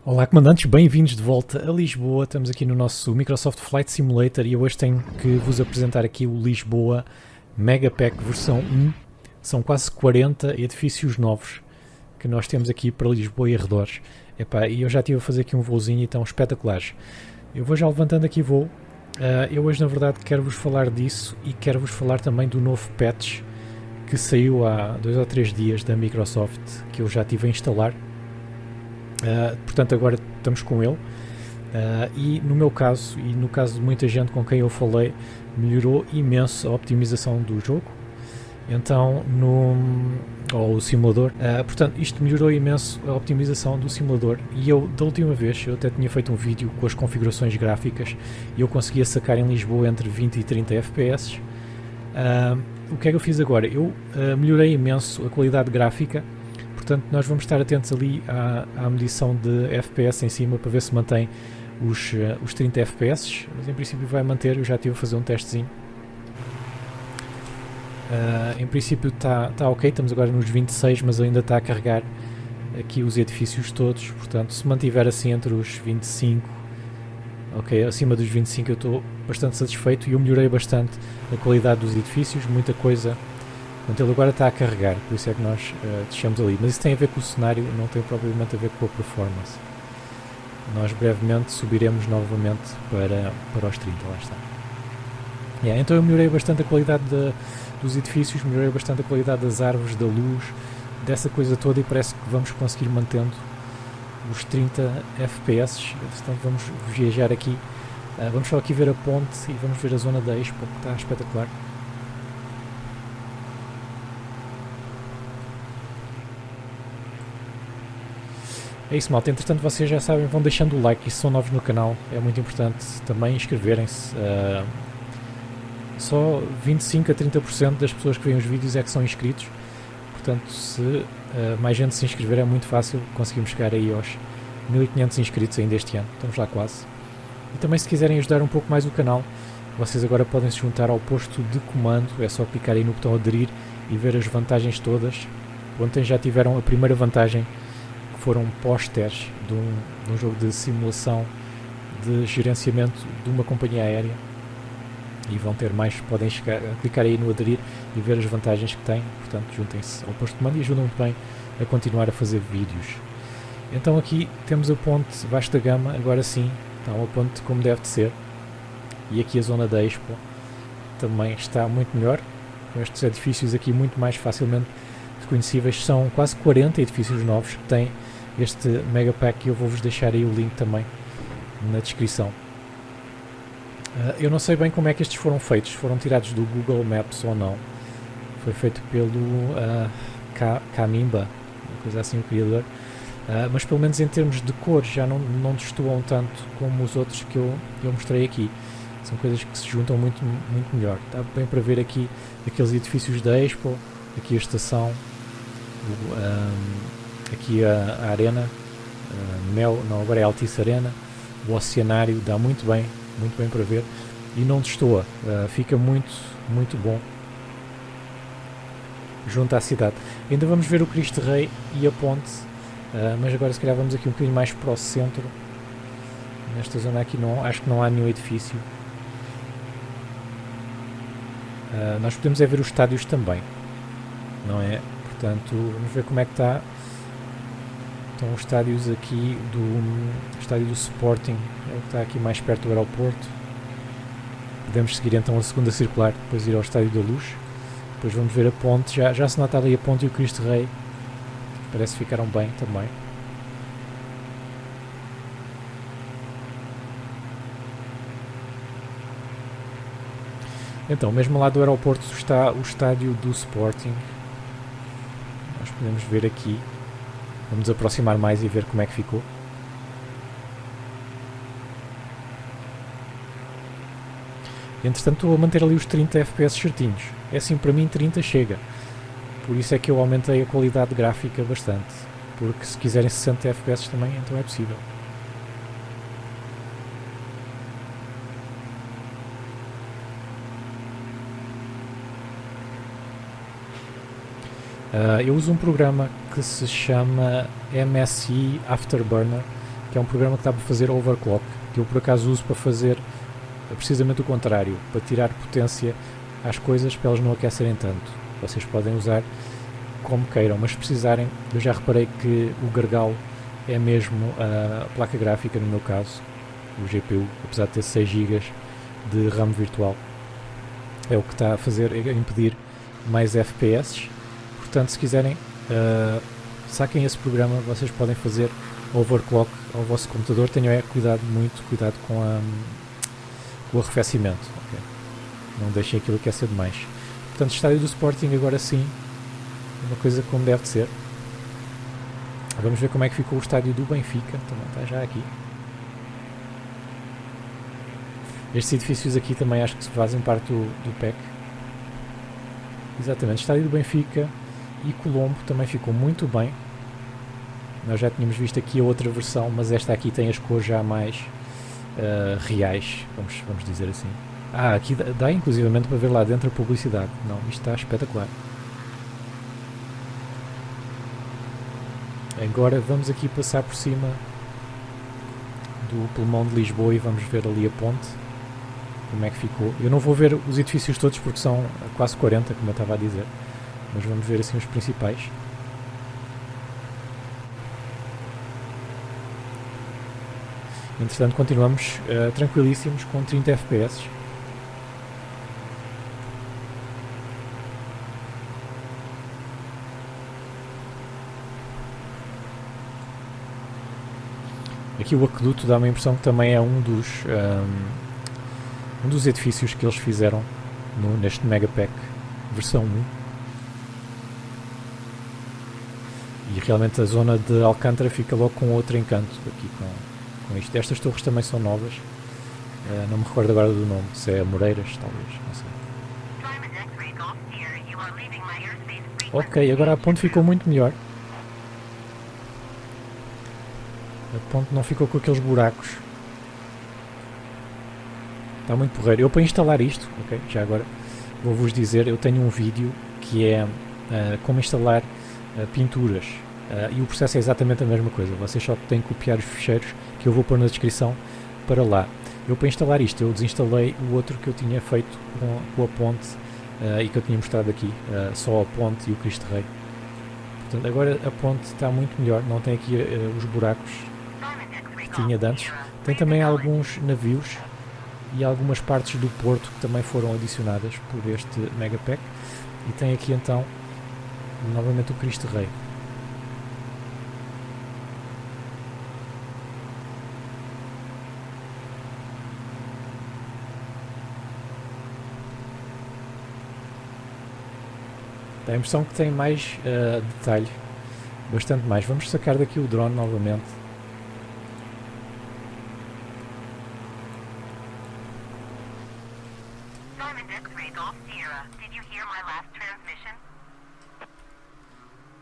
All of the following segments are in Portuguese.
Olá comandantes, bem-vindos de volta a Lisboa. Estamos aqui no nosso Microsoft Flight Simulator e hoje tenho que vos apresentar aqui o Lisboa Megapack versão 1. São quase 40 edifícios novos que nós temos aqui para Lisboa e arredores. E eu já estive a fazer aqui um voozinho e estão espetaculares. Eu vou já levantando aqui voo. Eu hoje na verdade quero-vos falar disso e quero-vos falar também do novo patch que saiu há 2 ou 3 dias da Microsoft, que eu já estive a instalar. Portanto agora estamos com ele e no meu caso e no caso de muita gente com quem eu falei, melhorou imenso a optimização do jogo, então o simulador, portanto isto melhorou imenso a optimização do simulador e eu da última vez eu até tinha feito um vídeo com as configurações gráficas e eu conseguia sacar em Lisboa entre 20 e 30 FPS. O que é que eu fiz agora? Eu melhorei imenso a qualidade gráfica. Portanto, nós vamos estar atentos ali à medição de FPS em cima para ver se mantém os 30 FPS, mas em princípio vai manter. Eu já estive a fazer um testezinho. Em princípio está ok, estamos agora nos 26, mas ainda está a carregar aqui os edifícios todos. Portanto, se mantiver assim entre os 25, ok, acima dos 25 eu estou bastante satisfeito e eu melhorei bastante a qualidade dos edifícios, muita coisa. Portanto, ele agora está a carregar, por isso é que nós deixamos ali. Mas isso tem a ver com o cenário, não tem propriamente a ver com a performance. Nós brevemente subiremos novamente para os 30, lá está. Então eu melhorei bastante a qualidade dos edifícios, melhorei bastante a qualidade das árvores, da luz, dessa coisa toda e parece que vamos conseguir mantendo os 30 FPS. Portanto, vamos viajar aqui. Vamos só aqui ver a ponte e vamos ver a zona da Expo, que está espetacular. É isso, malta. Entretanto, vocês já sabem, vão deixando o like e se são novos no canal, é muito importante também inscreverem-se. Só 25 a 30% das pessoas que veem os vídeos é que são inscritos. Portanto, se mais gente se inscrever é muito fácil, conseguimos chegar aí aos 1500 inscritos ainda este ano. Estamos lá quase. E também se quiserem ajudar um pouco mais o canal, vocês agora podem se juntar ao posto de comando. É só clicar aí no botão aderir e ver as vantagens todas. Ontem já tiveram a primeira vantagem, foram pósteres de um jogo de simulação de gerenciamento de uma companhia aérea e vão ter mais, podem clicar aí no aderir e ver as vantagens que têm. Portanto, juntem-se ao posto de comando e ajudam muito bem a continuar a fazer vídeos. Então aqui temos a ponte Vasta Gama, agora sim, está uma ponte como deve de ser, e aqui a zona da Expo também está muito melhor, com estes edifícios aqui muito mais facilmente reconhecíveis. São quase 40 edifícios novos que têm este Megapack e eu vou-vos deixar aí o link também na descrição. Eu não sei bem como é que estes foram feitos, foram tirados do Google Maps ou não. Foi feito pelo Camimba, uma coisa assim, o criador. Mas pelo menos em termos de cores já não destoam tanto como os outros que eu mostrei aqui. São coisas que se juntam muito, muito melhor. Está bem para ver aqui aqueles edifícios da Expo, aqui a estação, aqui a Arena, agora é a Altice Arena, o Oceanário, dá muito bem para ver e não destoa, fica muito, muito bom junto à cidade. Ainda vamos ver o Cristo Rei e a ponte, mas agora se calhar vamos aqui um bocadinho mais para o centro. Nesta zona aqui acho que não há nenhum edifício. Nós podemos ver os estádios também, não é? Portanto, vamos ver como é que está. Estão os estádios aqui do estádio do Sporting, é o que está aqui mais perto do aeroporto. Podemos seguir então a segunda circular, depois ir ao Estádio da Luz. Depois vamos ver a ponte, já se nota ali a ponte e o Cristo Rei. Parece que ficaram bem também. Então, mesmo lá do aeroporto está o estádio do Sporting. Nós podemos ver aqui. Vamos aproximar mais e ver como é que ficou. Entretanto, estou a manter ali os 30 FPS certinhos. É assim, para mim 30 chega. Por isso é que eu aumentei a qualidade gráfica bastante. Porque se quiserem 60 FPS também, então é possível. Eu uso um programa que se chama MSI Afterburner, que é um programa que dá para fazer overclock, que eu por acaso uso para fazer precisamente o contrário, para tirar potência às coisas para elas não aquecerem tanto. Vocês podem usar como queiram, mas se precisarem, eu já reparei que o gargalo é mesmo a placa gráfica, no meu caso, o GPU, apesar de ter 6 GB de RAM virtual, é o que está a impedir mais FPS. Portanto, se quiserem, saquem esse programa, vocês podem fazer overclock ao vosso computador. Tenham muito cuidado com o arrefecimento, okay? Não deixem aquilo aquecer demais. Portanto, estádio do Sporting agora sim, uma coisa como deve de ser. Vamos ver como é que ficou o estádio do Benfica, também está já aqui. Estes edifícios aqui também acho que fazem parte do PEC. Exatamente, estádio do Benfica e Colombo também ficou muito bem. Nós já tínhamos visto aqui a outra versão, mas esta aqui tem as cores já mais reais, vamos dizer assim. Aqui dá inclusivamente para ver lá dentro a publicidade. Não, isto está espetacular. Agora vamos aqui passar por cima do Pulmão de Lisboa e vamos ver ali a ponte, como é que ficou. Eu não vou ver os edifícios todos porque são quase 40, como eu estava a dizer, mas vamos ver assim os principais. Entretanto, continuamos tranquilíssimos com 30 FPS. Aqui o aqueduto dá-me a impressão que também é um dos edifícios que eles fizeram neste Megapack versão 1. E realmente a zona de Alcântara fica logo com outro encanto aqui com isto. Estas torres também são novas. Não me recordo agora do nome, se é Moreiras, talvez, não sei. Ok, agora a ponte ficou muito melhor. A ponte não ficou com aqueles buracos. Está muito porreiro. Eu para instalar isto, ok, já agora vou-vos dizer, eu tenho um vídeo que é como instalar pinturas. E o processo é exatamente a mesma coisa. Vocês só têm que copiar os ficheiros que eu vou pôr na descrição para lá. Eu para instalar isto, eu desinstalei o outro que eu tinha feito com a ponte e que eu tinha mostrado aqui, só a ponte e o Cristo Rei. Portanto, agora a ponte está muito melhor, não tem aqui os buracos que tinha de antes. Tem também alguns navios e algumas partes do porto que também foram adicionadas por este Megapack. E tem aqui então novamente o Cristo Rei. Dá a impressão que tem mais detalhe, bastante mais. Vamos sacar daqui o drone novamente.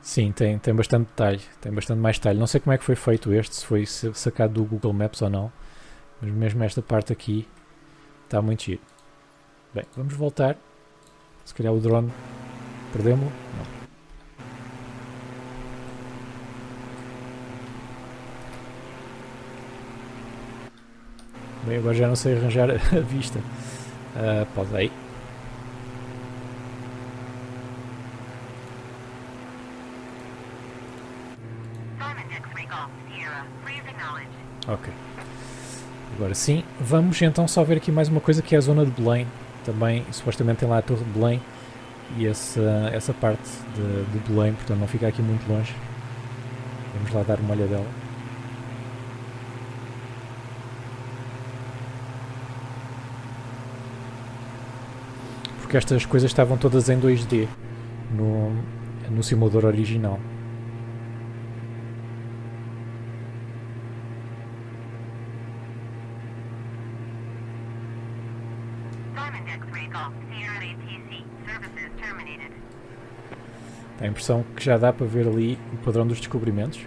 Sim, tem bastante detalhe, tem bastante mais detalhe. Não sei como é que foi feito este, se foi sacado do Google Maps ou não, mas mesmo esta parte aqui está muito giro. Bem, vamos voltar. Se calhar o drone perdemos-lo? Não. Bem, agora já não sei arranjar a vista. Pode aí. Ok. Agora sim, vamos então só ver aqui mais uma coisa que é a zona de Belém. Também, supostamente tem lá a Torre de Belém e essa parte de Belém, portanto não fica aqui muito longe. Vamos lá dar uma olhadela. Porque estas coisas estavam todas em 2D no simulador original. Dá a impressão que já dá para ver ali o padrão dos descobrimentos.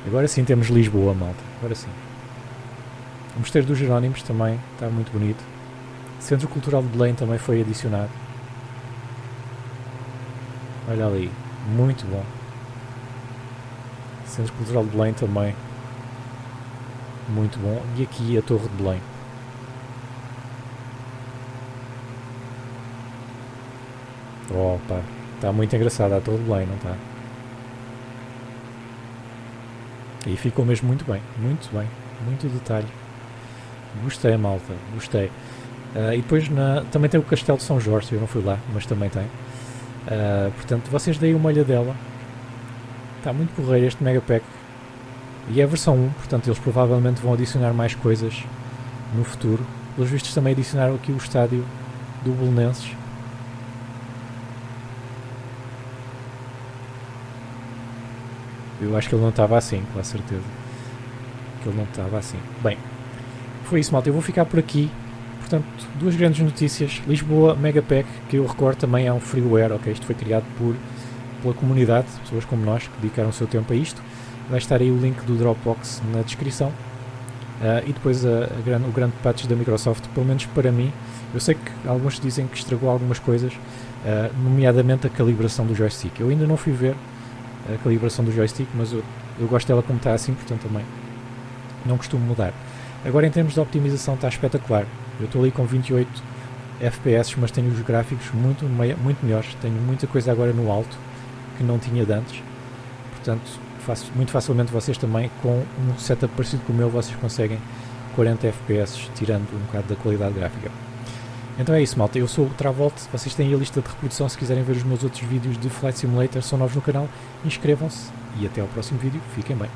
Agora sim temos Lisboa, malta. Agora sim. O Mosteiro dos Jerónimos também está muito bonito. Centro Cultural de Belém também foi adicionado. Olha ali, muito bom. Centro Cultural de Belém também. Muito bom. E aqui a Torre de Belém. Opa, está muito engraçada a Torre de Belém, não está? E ficou mesmo muito bem, muito detalhe. Gostei, malta, gostei. E depois também tem o Castelo de São Jorge, eu não fui lá, mas também tem. Portanto, vocês deem uma olhadela. Está muito porreiro este Megapack. E é a versão 1, portanto eles provavelmente vão adicionar mais coisas no futuro. Pelos vistos também adicionaram aqui o estádio do Belenenses. Eu acho que ele não estava assim, com a certeza. Que ele não estava assim. Bem, foi isso, malta. Eu vou ficar por aqui. Portanto, duas grandes notícias. Lisboa Megapack, que eu recordo também é um freeware, ok? Isto foi criado pela comunidade, pessoas como nós, que dedicaram o seu tempo a isto. Vai estar aí o link do Dropbox na descrição. E depois o grande patch da Microsoft, pelo menos para mim. Eu sei que alguns dizem que estragou algumas coisas, nomeadamente a calibração do joystick. Eu ainda não fui ver a calibração do joystick, mas eu gosto dela como está assim, portanto também não costumo mudar. Agora, em termos de optimização, está espetacular. Eu estou ali com 28 FPS, mas tenho os gráficos muito melhores. Tenho muita coisa agora no alto que não tinha de antes. Portanto, muito facilmente vocês também, com um setup parecido com o meu, vocês conseguem 40 FPS, tirando um bocado da qualidade gráfica. Então é isso, malta. Eu sou o Travolt. Vocês têm a lista de reprodução se quiserem ver os meus outros vídeos de Flight Simulator. São novos no canal. Inscrevam-se e até ao próximo vídeo. Fiquem bem.